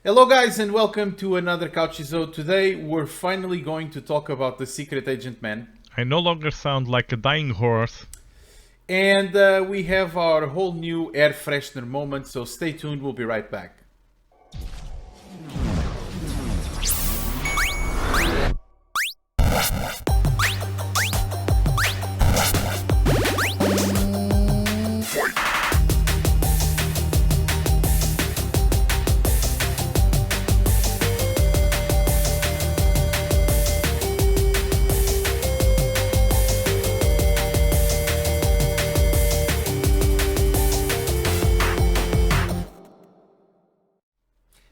Hello guys and welcome to another couchies. Today we're finally going to talk about the Secret Agent Man. I no longer sound like a dying horse. And we have our whole new air freshener moment, so stay tuned, we'll be right back.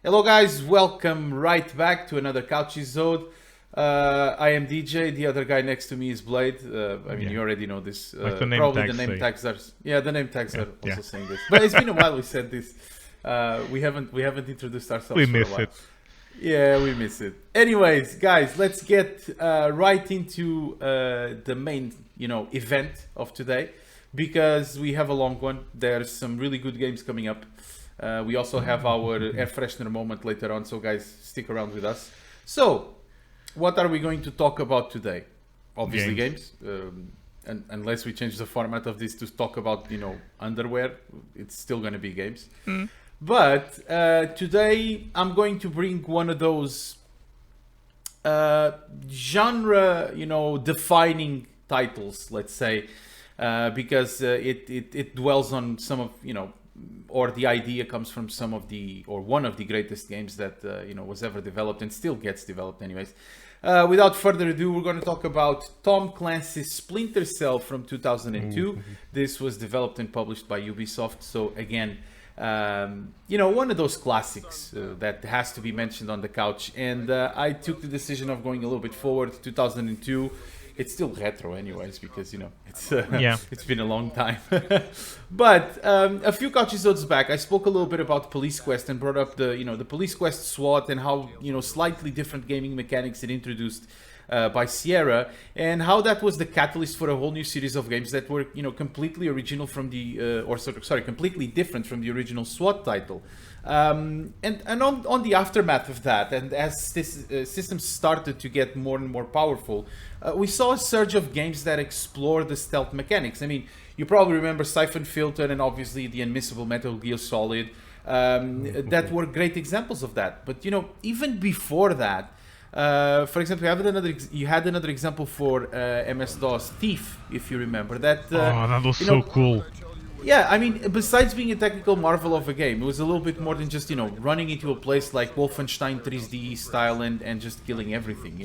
Hello guys, welcome right back to another couchies. I am DJ, the other guy next to me is Blade. You already know this. Like the name probably tags the name say. tags are... Yeah, the name tags are also saying this. But it's been a while we said this. We haven't introduced ourselves We for miss a while. it. Yeah, we miss it. Anyways, guys, let's get right into the main, event of today, because we have a long one. There's some really good games coming up. We also have our air freshener moment later on, so guys, stick around with us. So, what are we going to talk about today? Obviously games. And unless we change the format of this to talk about, underwear, it's still going to be games. But today I'm going to bring one of those genre, defining titles, let's say, because it dwells on some of, or the idea comes from some of the, or one of the greatest games that, was ever developed and still gets developed anyways. Without further ado, we're going to talk about Tom Clancy's Splinter Cell from 2002. This was developed and published by Ubisoft. So again, one of those classics that has to be mentioned on the couch. And I took the decision of going a little bit forward, 2002. It's still retro anyways, because, it's it's been a long time. But a few couchies back, I spoke a little bit about Police Quest and brought up the Police Quest SWAT and how, slightly different gaming mechanics it introduced by Sierra, and how that was the catalyst for a whole new series of games that were, completely original from the, completely different from the original SWAT title. And on the aftermath of that, and as this systems started to get more and more powerful, we saw a surge of games that explore the stealth mechanics. I mean, you probably remember Siphon Filter and obviously the unmissable Metal Gear Solid, that were great examples of that. But, even before that, for example, you had another example for MS-DOS, Thief, if you remember. That was so cool. Yeah, I mean, besides being a technical marvel of a game, it was a little bit more than just, running into a place like Wolfenstein 3D style and just killing everything.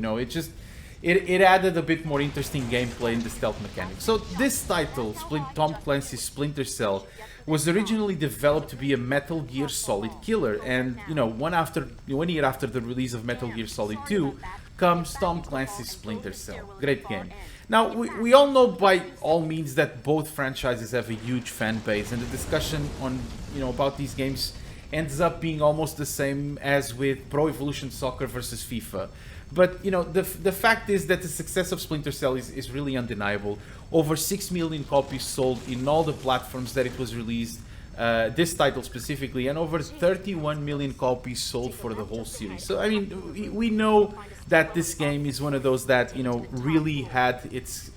It added a bit more interesting gameplay in the stealth mechanics. So this title, Tom Clancy's Splinter Cell, was originally developed to be a Metal Gear Solid killer. And, 1 year after the release of Metal Gear Solid 2, comes Tom Clancy's Splinter Cell. Great game. Now, we all know by all means that both franchises have a huge fan base, and the discussion on, about these games ends up being almost the same as with Pro Evolution Soccer versus FIFA. But, the fact is that the success of Splinter Cell is really undeniable. Over 6 million copies sold in all the platforms that it was released, this title specifically, and over 31 million copies sold for the whole series. So, I mean, we know that this game is one of those that, really had its,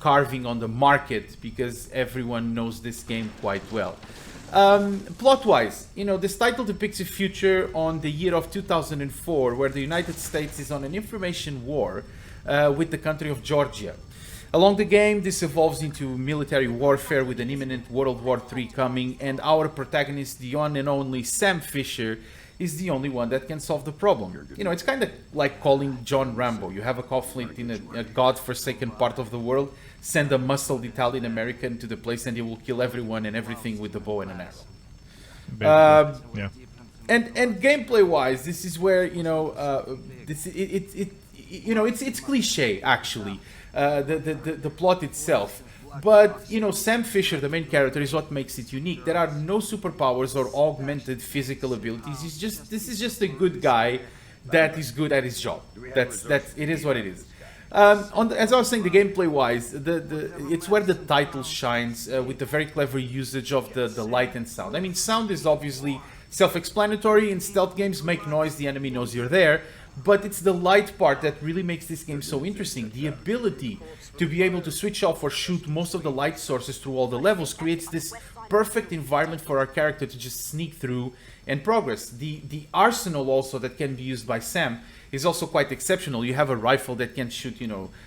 carving on the market, because everyone knows this game quite well. Plot-wise, this title depicts a future on the year of 2004, where the United States is on an information war with the country of Georgia. Along the game, this evolves into military warfare with an imminent World War III coming, and our protagonist, the one and only Sam Fisher, is the only one that can solve the problem. It's kind of like calling John Rambo. You have a conflict in a god-forsaken part of the world, send a muscled Italian American to the place and he will kill everyone and everything with a bow and an arrow. Yeah. And gameplay-wise, this is where, it's cliche, actually, the plot itself. But, Sam Fisher, the main character, is what makes it unique. There are no superpowers or augmented physical abilities. This is just a good guy that is good at his job. It is what it is. As I was saying, the gameplay-wise, it's where the title shines with the very clever usage of the light and sound. I mean, sound is obviously self-explanatory. In stealth games, make noise, the enemy knows you're there. But it's the light part that really makes this game so interesting. The ability to be able to switch off or shoot most of the light sources through all the levels creates this perfect environment for our character to just sneak through and progress. The arsenal also that can be used by Sam is also quite exceptional. You have a rifle that can shoot,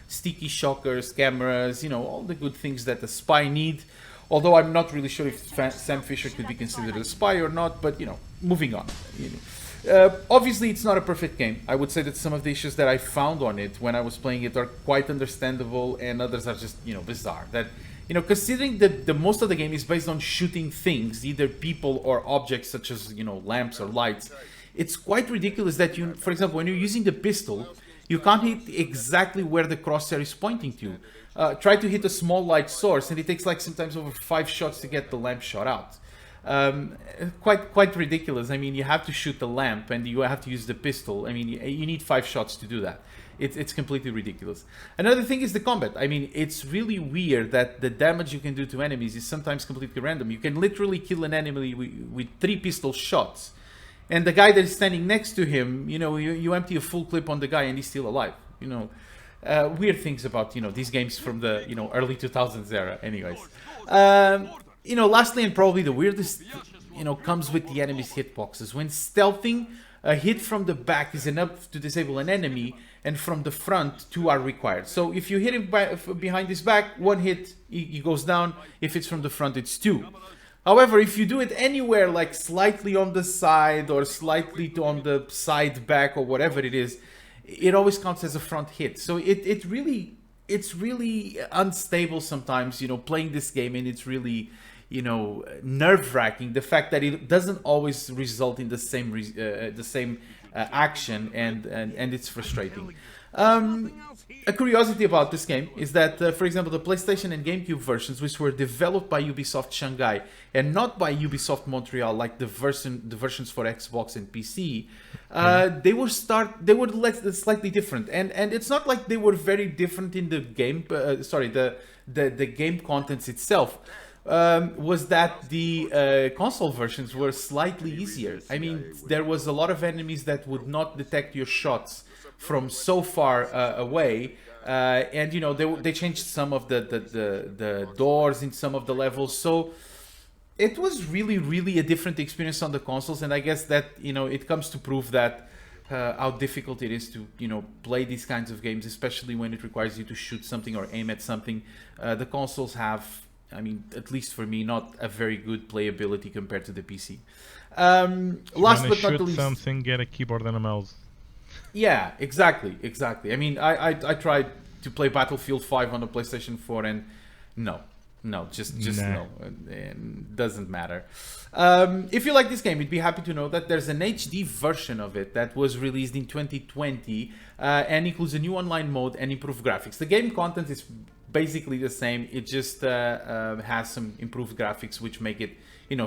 sticky shockers, cameras, all the good things that a spy need. Although I'm not really sure if Sam Fisher could be considered a spy or not, but, moving on. Obviously, it's not a perfect game. I would say that some of the issues that I found on it when I was playing it are quite understandable, and others are just, bizarre. That, considering that the most of the game is based on shooting things, either people or objects such as, lamps or lights, it's quite ridiculous that you, for example, when you're using the pistol, you can't hit exactly where the crosshair is pointing to. Try to hit a small light source, and it takes like sometimes over 5 shots to get the lamp shot out. Quite ridiculous. I mean, you have to shoot the lamp and you have to use the pistol. I mean, you need 5 shots to do that. It's completely ridiculous. Another thing is the combat. I mean, it's really weird that the damage you can do to enemies is sometimes completely random. You can literally kill an enemy with 3 pistol shots, and the guy that is standing next to him, you empty a full clip on the guy and he's still alive. Weird things about these games from the early 2000s era. Anyways. Lastly, and probably the weirdest, comes with the enemy's hitboxes. When stealthing, a hit from the back is enough to disable an enemy, and from the front, 2 are required. So if you hit him behind his back, 1 hit, he goes down. If it's from the front, it's 2. However, if you do it anywhere, like slightly on the side or slightly on the side back or whatever it is, it always counts as a front hit. So it's really unstable sometimes, playing this game, and it's really, nerve-wracking. The fact that it doesn't always result in the same action, and it's frustrating. A curiosity about this game is that, for example, the PlayStation and GameCube versions, which were developed by Ubisoft Shanghai and not by Ubisoft Montreal, like the versions for Xbox and PC, they were slightly different, and it's not like they were very different in the game. The game contents itself. Was that the console versions were slightly easier. I mean, there was a lot of enemies that would not detect your shots from so far away, and they changed some of the doors in some of the levels, so it was really a different experience on the consoles. And I guess that it comes to prove that how difficult it is to play these kinds of games, especially when it requires you to shoot something or aim at something. The consoles have, I mean, at least for me, not a very good playability compared to the PC. Last but not least, something, get a keyboard and a mouse. Yeah, exactly. I mean, I tried to play Battlefield 5 on the PlayStation 4, and just no, and doesn't matter. If you like this game, you'd be happy to know that there's an HD version of it that was released in 2020 and includes a new online mode and improved graphics. The game content is basically the same. It just has some improved graphics which make it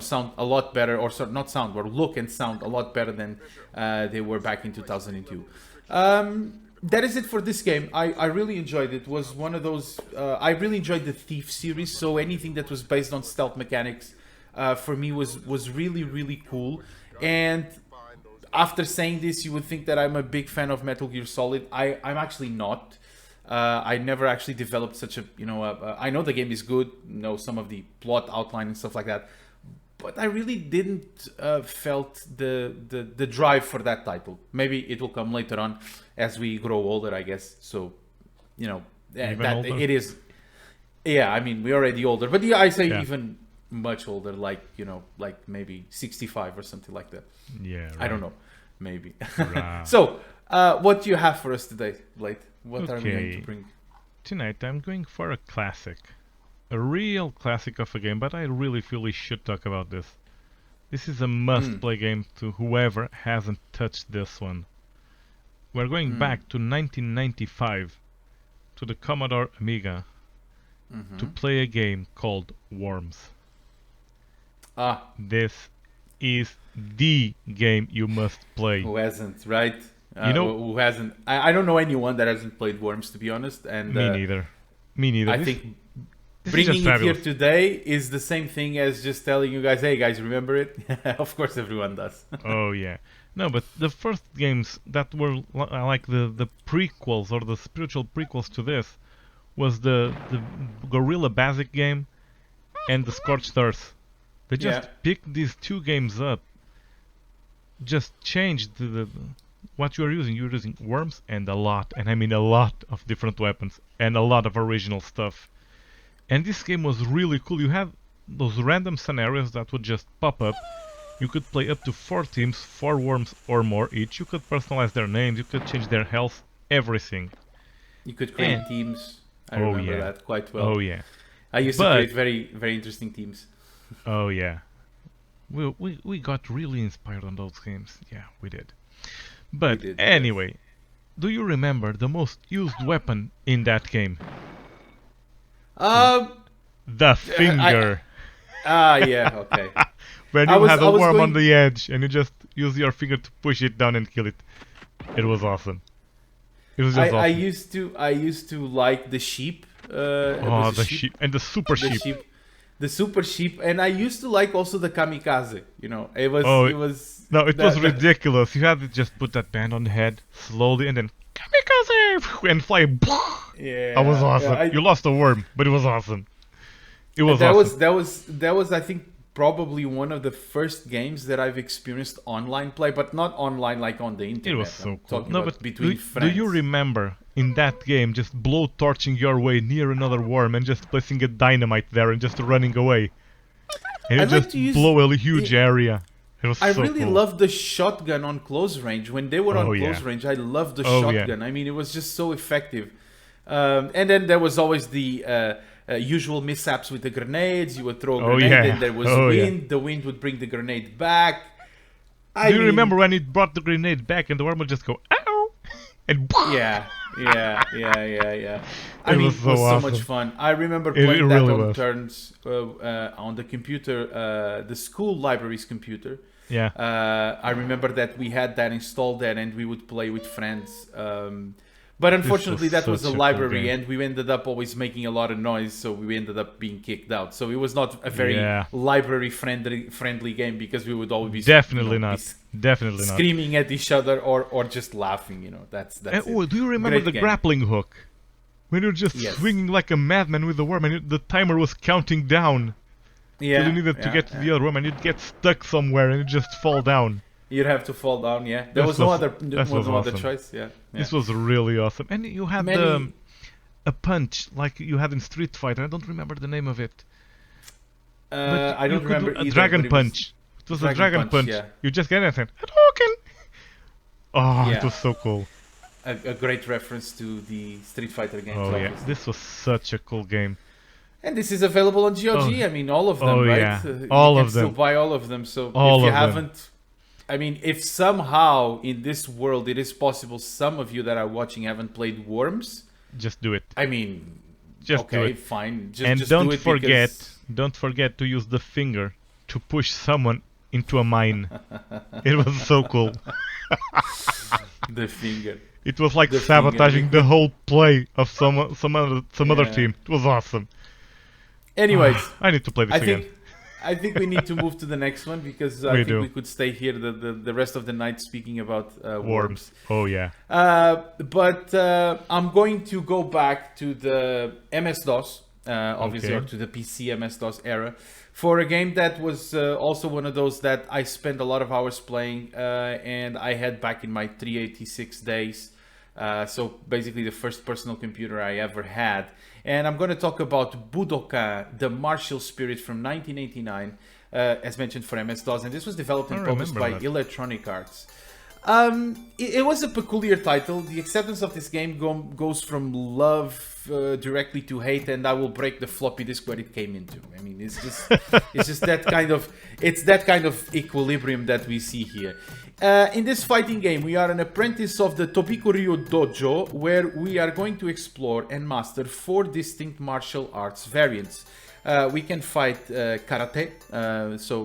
sound a lot better, or not sound, or look and sound a lot better than they were back in 2002. That is it for this game. I really enjoyed it. It was one of those, I really enjoyed the Thief series, so anything that was based on stealth mechanics for me was really cool. And after saying this, you would think that I'm a big fan of Metal Gear Solid. I'm actually not. I never actually developed such a, I know the game is good, know some of the plot outline and stuff like that, but I really didn't felt the drive for that title. Maybe it will come later on as we grow older, I guess. So, it is. Yeah, I mean, we're already older, but yeah, I say even much older, like like maybe 65 or something like that. Yeah, right. I don't know, maybe. Right. So, what do you have for us today, Blade? What are we going to bring? Tonight I'm going for a classic. A real classic of a game, but I really feel we should talk about this. This is a must-play game to whoever hasn't touched this one. We're going back to 1995, to the Commodore Amiga, to play a game called Worms. This is the game you must play. Who hasn't, right? Who hasn't? I don't know anyone that hasn't played Worms, to be honest. And me neither. I think This is bringing just it here fabulous. today is the same thing as just telling you guys, hey guys, remember it? Of course everyone does. Oh yeah. No, but the first games that were like the prequels or the spiritual prequels to this was the Gorilla Basic game and the Scorched Earth. They just Yeah. picked these two games up, just changed what you are using. You're using worms and a lot, and I mean a lot of different weapons and a lot of original stuff. And this game was really cool. You had those random scenarios that would just pop up. You could play up to 4 teams, 4 worms or more each. You could personalize their names, you could change their health, everything. You could create And- teams. I Oh, remember yeah. that quite well. Oh yeah. I used to But- create very, very interesting teams. Oh yeah. We got really inspired on those games. Yeah, we did. But did, yes. anyway, do you remember the most used weapon in that game? The finger. Yeah, okay. When I you was- had I a was worm on going- the edge and you just use your finger to push it down and kill it. It was awesome. It was just I awesome. used to like the sheep. Oh, was a the sheep and the super the sheep. the super sheep, and I used to like also the kamikaze. You know, it was Oh, it was No, it was that- ridiculous. You had to just put that band on the head slowly and then kamikaze and fly. Yeah, That was awesome. yeah, You lost a worm, but it was awesome. It was that awesome. that was I think probably one of the first games that I've experienced online play, but not online like on the internet. It was so I'm cool. talking No, about but between do friends. you remember in that game just blow torching your way near another worm and just placing a dynamite there and just running away? And I'd it like just to use blow a huge area. It was I so really cool. loved the shotgun on close range. When they were on Oh, close yeah. range, I loved the Oh, yeah. shotgun. I mean, it was just so effective. And then there was always the usual mishaps with the grenades. You would throw a Oh, grenade, yeah. and there was Oh, yeah. wind. The wind would bring the grenade back. Do you remember when it brought the grenade back and the worm would just go, ow! And Yeah. I It mean, was it so was so awesome. much fun. I remember It playing that really on was. turns on the computer, the school library's computer. Yeah. I remember that we had that installed there and we would play with friends. But unfortunately, that was a such a cool library game. and we ended up always making a lot of noise, so we ended up being kicked out. So it was not a very Yeah. library friendly game because we would always be Definitely you know, not. be Definitely not. screaming at each other or just laughing. You know, that's And, it. oh, do you remember Great the game. grappling hook? When you're just Yes. swinging like a madman with the worm and the timer was counting down. Yeah, So you needed to yeah, get to yeah. the other worm and you'd get stuck somewhere and you'd just fall down. You'd have to fall down. Yeah, there This was no was- other that was no other awesome. choice. Yeah, This was really awesome. And you had Many- a punch like you had in Street Fighter. I don't remember the name of it. But I don't you could do remember a either, dragon but it was- punch. It was a Dragon dragon punch, punch. yeah. You just get it and Hadouken! Oh, Yeah. it was so cool. a great reference to the Street Fighter games. Oh yeah, obviously. this was such a cool game. And this is available on GOG. Oh. I mean, all of them, Oh, right? yeah. You All can of still them. buy all of them. So All if you of them. haven't, I mean, if somehow in this world it is possible, some of you that are watching haven't played Worms. Just do it. I mean, Just do okay, it. fine. Just, And just don't do it forget, because- don't forget to use the finger to push someone into a mine. It was so cool. the finger. It was like The sabotaging finger. the whole play of some other Yeah. team. It was awesome. Anyways, I need to play this I again. think I think we need to move to the next one because I We think do. we could stay here the rest of the night speaking about worms. Oh yeah. But I'm going to go back to the MS-DOS, obviously, Okay. or to the PC MS-DOS era, for a game that was also one of those that I spent a lot of hours playing, and I had back in my 386 days. So basically the first personal computer I ever had. And I'm going to talk about Budokan, the martial spirit from 1989, as mentioned for MS-DOS. And this was developed and I published by remember that. Electronic Arts. It was a peculiar title. The acceptance of this game goes from love directly to hate, and I will break the floppy disk where it came into. I mean, it's just that kind of equilibrium that we see here. In this fighting game, we are an apprentice of the Tobiko-ryu Dojo, where we are going to explore and master 4 distinct martial arts variants. We can fight karate,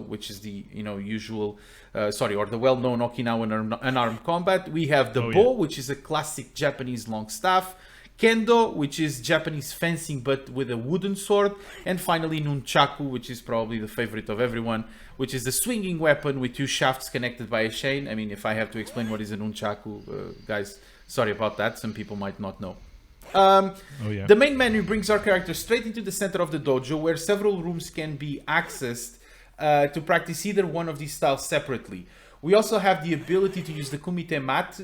which is the usual, or the well-known Okinawan unarmed combat. We have the Oh, bo, yeah. which is a classic Japanese long staff. Kendo, which is Japanese fencing but with a wooden sword, and finally Nunchaku, which is probably the favorite of everyone, which is the swinging weapon with 2 shafts connected by a chain. I mean, if I have to explain what is a Nunchaku, guys, sorry about that, some people might not know. The main menu brings our character straight into the center of the dojo, where several rooms can be accessed to practice either one of these styles separately. We also have the ability to use the kumite mat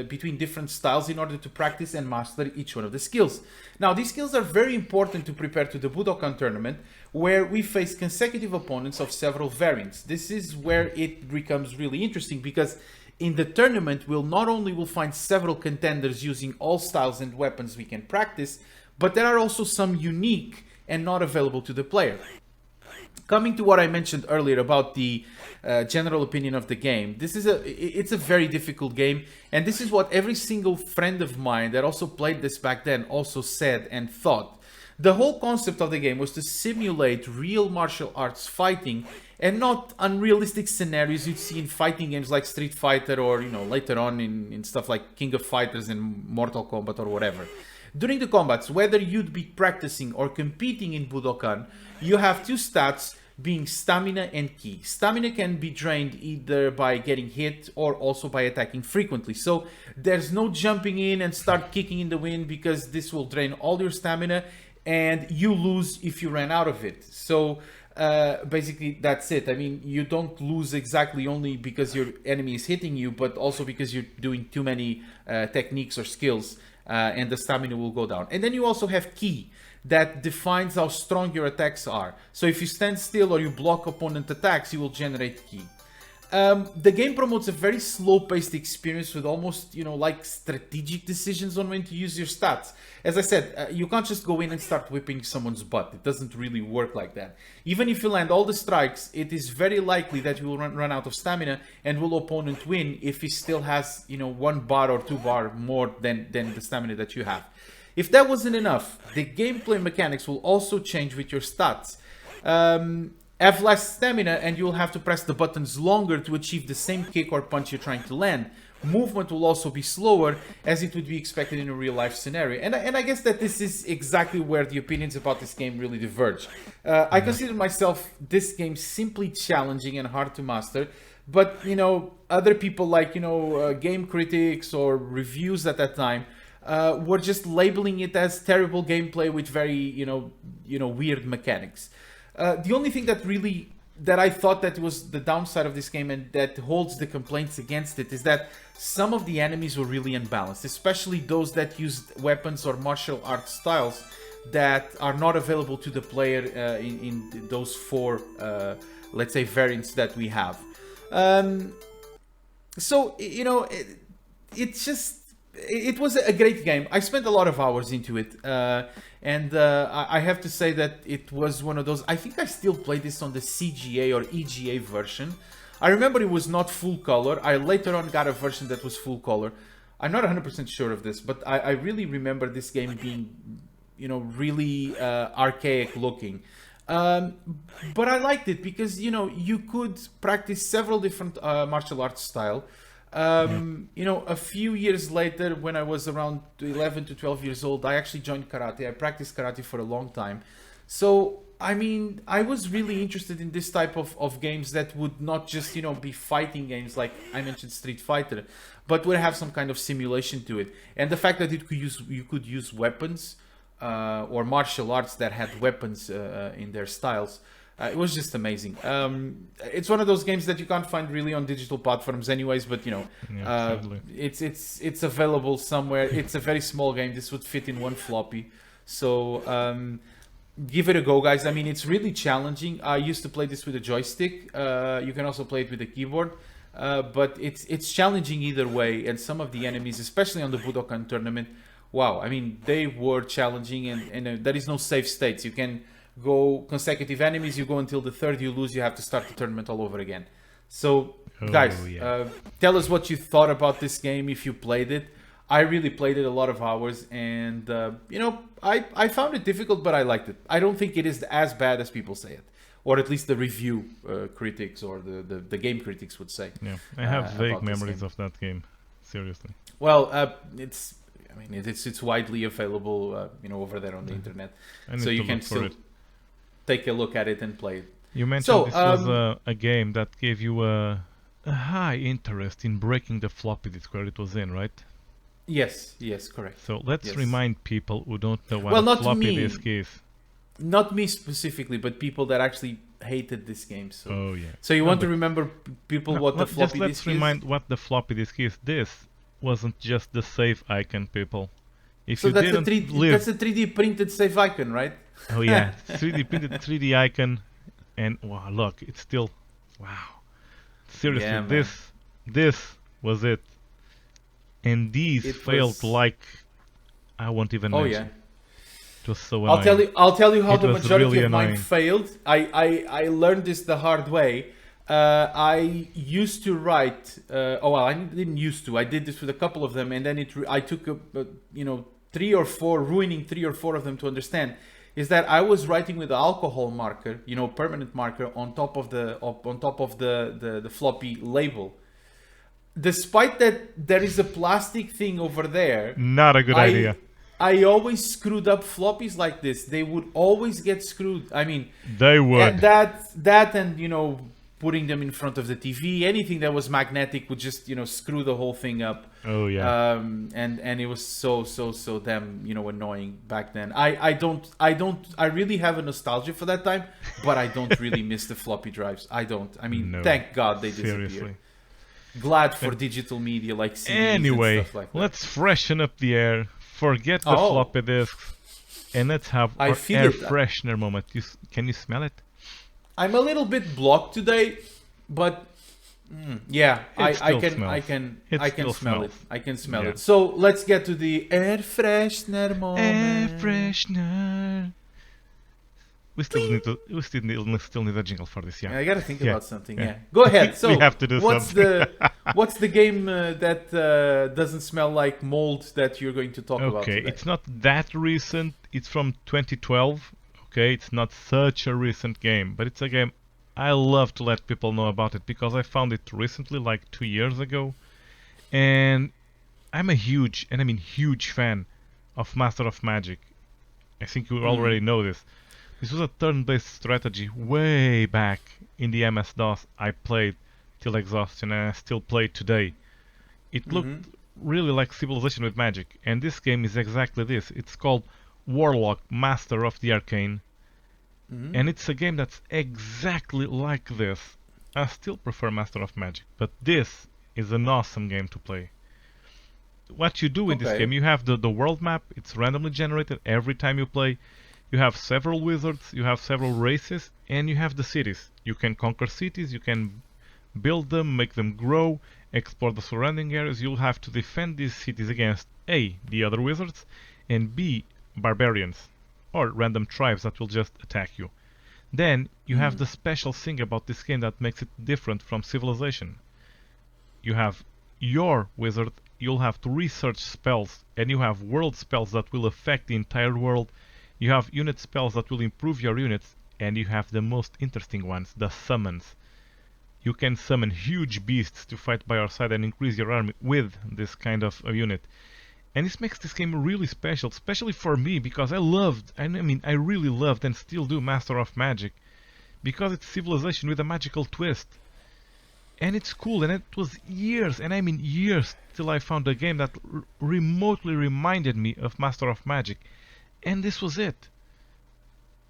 between different styles in order to practice and master each one of the skills. Now, these skills are very important to prepare to the Budokan tournament, where we face consecutive opponents of several variants. This is where it becomes really interesting, because in the tournament, we'll not only will find several contenders using all styles and weapons we can practice, but there are also some unique and not available to the player. Coming to what I mentioned earlier about the general opinion of the game, it's a very difficult game, and this is what every single friend of mine that also played this back then also said and thought. The whole concept of the game was to simulate real martial arts fighting and not unrealistic scenarios you'd see in fighting games like Street Fighter, or later on in stuff like King of Fighters and Mortal Kombat or whatever. During the combats, whether you'd be practicing or competing in Budokan, you have 2 stats being stamina and ki. Stamina can be drained either by getting hit or also by attacking frequently. So there's no jumping in and start kicking in the wind, because this will drain all your stamina and you lose if you ran out of it. So basically that's it. I mean, you don't lose exactly only because your enemy is hitting you, but also because you're doing too many techniques or skills, and the stamina will go down. And then you also have ki, that defines how strong your attacks are. So if you stand still or you block opponent attacks, you will generate ki. The game promotes a very slow-paced experience with almost, like strategic decisions on when to use your stats. As I said, you can't just go in and start whipping someone's butt. It doesn't really work like that. Even if you land all the strikes, it is very likely that you will run out of stamina, and will opponent win if he still has, 1 bar or 2 bar more than the stamina that you have. If that wasn't enough, the gameplay mechanics will also change with your stats. Have less stamina and you'll have to press the buttons longer to achieve the same kick or punch you're trying to land. Movement will also be slower, as it would be expected in a real life scenario. And I guess that this is exactly where the opinions about this game really diverge. I consider myself this game simply challenging and hard to master. But, other people like, game critics or reviews at that time were just labeling it as terrible gameplay with very, weird mechanics. The only thing that I thought that was the downside of this game, and that holds the complaints against it, is that some of the enemies were really unbalanced, especially those that used weapons or martial arts styles that are not available to the player in those 4, let's say, variants that we have. So, it was a great game. I spent a lot of hours into it, and I have to say that it was one of those. I think I still play this on the CGA or EGA version. I remember it was not full color. I later on got a version that was full color. I'm not 100% sure of this, but I really remember this game being, really archaic looking. But I liked it because, you could practice several different martial arts style. A few years later, when I was around 11 to 12 years old, I actually joined karate. I practiced karate for a long time. So, I mean, I was really interested in this type of games that would not just, be fighting games like I mentioned Street Fighter, but would have some kind of simulation to it. And the fact that you could use weapons or martial arts that had weapons in their styles. It was just amazing. It's one of those games that you can't find really on digital platforms anyways, but it's available somewhere. It's a very small game. This would fit in 1 floppy. So give it a go, guys. I mean, it's really challenging. I used to play this with a joystick. You can also play it with a keyboard. But it's challenging either way. And some of the enemies, especially on the Budokan tournament, wow. I mean, they were challenging, and there is no safe states. You can go consecutive enemies, you go until the 3rd, you lose, you have to start the tournament all over again. So, guys, tell us what you thought about this game if you played it. I really played it a lot of hours, and, I found it difficult, but I liked it. I don't think it is as bad as people say it, or at least the review critics or the game critics would say. Yeah, I have vague memories of that game, seriously. Well, I mean, it's widely available, over there on the internet, so you can still take a look at it and play it. You mentioned this was a game that gave you a high interest in breaking the floppy disk where it was in, right? Yes, correct. So let's remind people who don't know what a floppy disk is. Not me specifically, but people that actually hated this game. So. Oh yeah. So you want to remember people what the floppy disk is? Let's remind what the floppy disk is. This wasn't just the save icon, people. If so you that's didn't live... that's a 3D printed save icon, right? Oh yeah, 3D printed 3D icon, and wow, look, it's still, wow. Seriously, this was it. And these failed like I won't even mention. Oh yeah. It was so annoying. I'll tell you how the majority really of mine failed. I learned this the hard way. I used to write. I didn't used to. I did this with a couple of them, and then I took ruining 3 or 4 of them to understand. Is that I was writing with the alcohol marker, permanent marker on top of the floppy label. Despite that, there is a plastic thing over there. Not a good idea. I always screwed up floppies like this. They would always get screwed. I mean, they would. And that and putting them in front of the TV, anything that was magnetic would just screw the whole thing up. Oh yeah. And it was so damn annoying back then. I really have a nostalgia for that time, but I don't really miss the floppy drives. I don't. I mean, thank God they disappeared. Seriously. Glad for digital media like CDs anyway, and stuff like that. Let's freshen up the air. Forget the floppy disks, and let's have our air freshener moment. Can you smell it? I'm a little bit blocked today, but I can smell it. I can smell it. So let's get to the air freshener moment. Air freshener. We still need a jingle for this, I gotta think about something. Yeah, go ahead. So we have to do something. What's the game that doesn't smell like mold that you're going to talk about today? Okay, it's not that recent. It's from 2012. Okay, it's not such a recent game, but it's a game I love to let people know about it because I found it recently, like 2 years ago, and I'm a huge fan of Master of Magic. I think you already know this. This was a turn-based strategy way back in the MS-DOS I played till exhaustion, and I still play today. It looked really like Civilization with magic, and this game is exactly this. It's called Warlock, Master of the Arcane, and it's a game that's exactly like this. I still prefer Master of Magic, but this is an awesome game to play. What you do in this game, you have the world map. It's randomly generated every time you play. You have several wizards, you have several races, and you have the cities. You can conquer cities, you can build them, make them grow, explore the surrounding areas. You'll have to defend these cities against A, the other wizards, and B, barbarians, or random tribes that will just attack you. Then, you have the special thing about this game that makes it different from Civilization. You have your wizard, you'll have to research spells, and you have world spells that will affect the entire world. You have unit spells that will improve your units, and you have the most interesting ones, the summons. You can summon huge beasts to fight by your side and increase your army with this kind of a unit. And this makes this game really special, especially for me, because I really loved and still do Master of Magic, because it's Civilization with a magical twist. And it's cool, and it was years, and I mean years, till I found a game that remotely reminded me of Master of Magic. And this was it.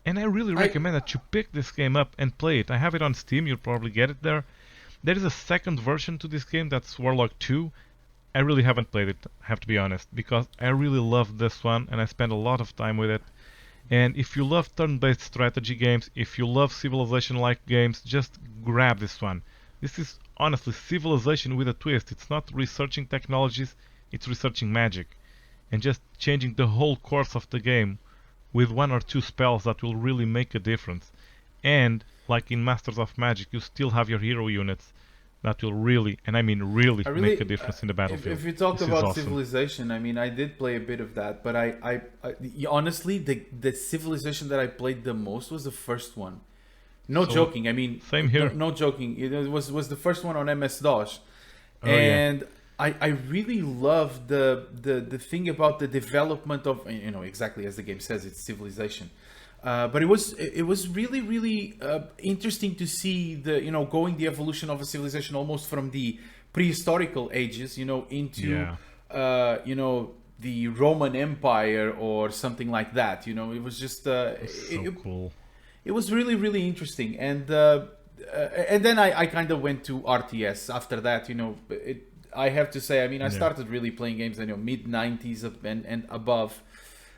And I really recommend that you pick this game up and play it. I have it on Steam, you'll probably get it there. There is a second version to this game, that's Warlock 2. I really haven't played it, I have to be honest, because I really love this one and I spent a lot of time with it. And if you love turn-based strategy games, if you love Civilization-like games, just grab this one. This is honestly Civilization with a twist. It's not researching technologies, it's researching magic. And just changing the whole course of the game with 1 or 2 spells that will really make a difference. And, like in Masters of Magic, you still have your hero units that will really, and I mean really, make a difference in the battlefield. If you talk about awesome. Civilization, I mean, I did play a bit of that, but I honestly, the Civilization that I played the most was the first one. No joking, I mean... Same here. No joking, it was the first one on MS-DOS. Oh, and... Yeah. I really love the thing about the development of, exactly as the game says, it's civilization. But it was really interesting to see the going the evolution of a civilization almost from the prehistorical ages into the Roman Empire or something like that. It was just Cool. It was really interesting, and then I kind of went to RTS after that. I have to say, I mean, I started really playing games mid 90s and above.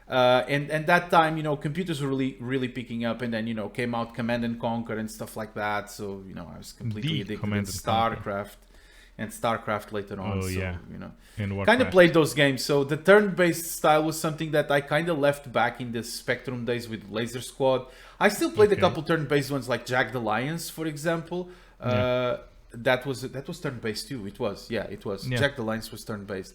And that time, computers were really picking up, and then, came out Command and Conquer and stuff like that. So, I was completely addicted to StarCraft and StarCraft later on. Oh, so, yeah. And kind of played those games. So the turn-based style was something that I kind of left back in the Spectrum days with Laser Squad. I still played a couple turn-based ones like Jagged Alliance, for example. That was turn-based too. It was. Jagged Alliance was turn-based.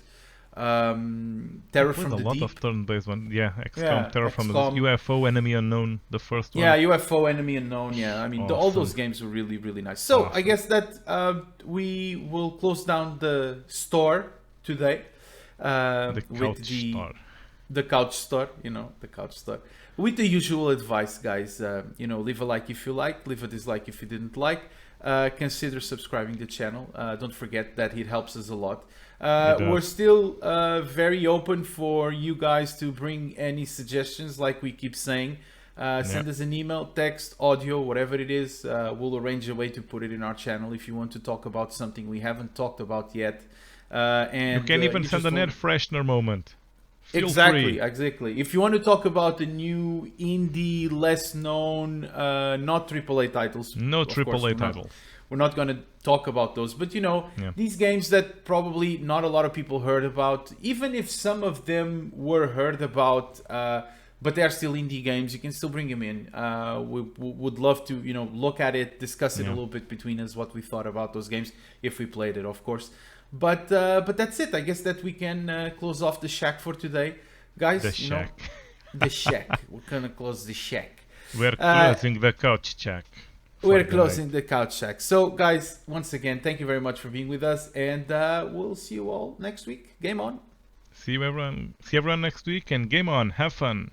Terror from the Deep. A lot of turn-based one. XCOM, Terror from the UFO Enemy Unknown, the first one. Yeah, UFO Enemy Unknown. Yeah, I mean all those games were really nice. So I guess that we will close down the store today the couch store. The couch store with the usual advice, guys. Leave a like if you like, leave a dislike if you didn't like. Consider subscribing to the channel. Don't forget that it helps us a lot. We're still very open for you guys to bring any suggestions, like we keep saying. Send us an email, text, audio, whatever it is. We'll arrange a way to put it in our channel if you want to talk about something we haven't talked about yet. And you can even send an air freshener moment. Feel exactly. free. If you want to talk about the new indie, less known, not AAA titles. No AAA titles. We're not going to talk about those. But, these games that probably not a lot of people heard about, even if some of them were heard about, but they're still indie games, you can still bring them in. We would love to, look at it, discuss it a little bit between us, what we thought about those games, if we played it, of course. But that's it. I guess that we can close off the shack for today. Guys, the shack. The shack. We're going to close the shack. We're closing the couch shack. We're closing the couch shack. So, guys, once again, thank you very much for being with us. And we'll see you all next week. Game on. See everyone next week, and game on. Have fun.